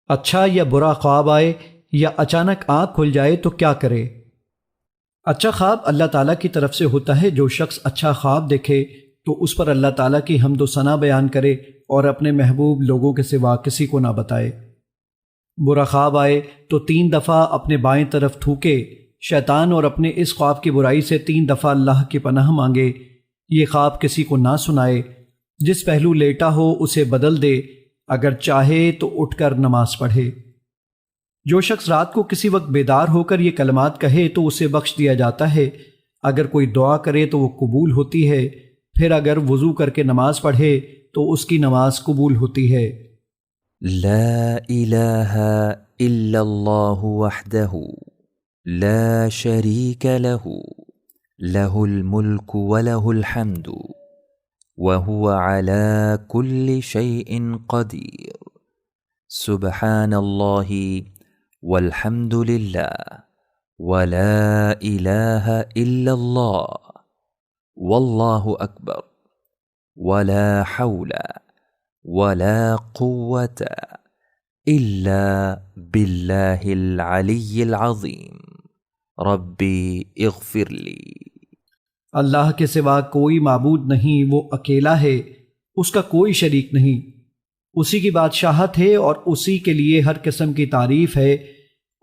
اچھا یا برا خواب آئے یا اچانک آنکھ کھل جائے تو کیا کرے؟ اچھا خواب اللہ تعالیٰ کی طرف سے ہوتا ہے۔ جو شخص اچھا خواب دیکھے تو اس پر اللہ تعالیٰ کی حمد و ثنا بیان کرے اور اپنے محبوب لوگوں کے سوا کسی کو نہ بتائے۔ برا خواب آئے تو 3 دفعہ اپنے بائیں طرف تھوکے، شیطان اور اپنے اس خواب کی برائی سے 3 دفعہ اللہ کی پناہ مانگے۔ یہ خواب کسی کو نہ سنائے۔ جس پہلو لیٹا ہو اسے بدل دے، اگر چاہے تو اٹھ کر نماز پڑھے۔ جو شخص رات کو کسی وقت بیدار ہو کر یہ کلمات کہے تو اسے بخش دیا جاتا ہے۔ اگر کوئی دعا کرے تو وہ قبول ہوتی ہے، پھر اگر وضو کر کے نماز پڑھے تو اس کی نماز قبول ہوتی ہے۔ لا الہ الا اللہ وحدہ لا شریک لہ لہ الملک ولہ الحمد وہو علی کل شیء قدیر سبحان اللہ والحمد للہ ولا الہ الا اللہ واللہ اکبر ولا حول ولا قوة الا باللہ العلی العظیم ربی اغفر لی۔ اللہ کے سوا کوئی معبود نہیں، وہ اکیلا ہے، اس کا کوئی شریک نہیں، اسی کی بادشاہت ہے اور اسی کے لیے ہر قسم کی تعریف ہے،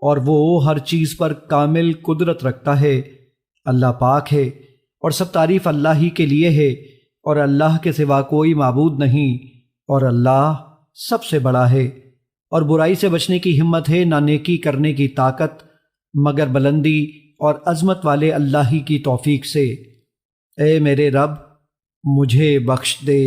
اور وہ ہر چیز پر کامل قدرت رکھتا ہے۔ اللہ پاک ہے اور سب تعریف اللہ ہی کے لیے ہے، اور اللہ کے سوا کوئی معبود نہیں، اور اللہ سب سے بڑا ہے۔ اور برائی سے بچنے کی ہمت ہے، نہ نیکی کرنے کی طاقت، مگر بلندی اور عظمت والے اللہ ہی کی توفیق سے۔ اے میرے رب، مجھے بخش دے۔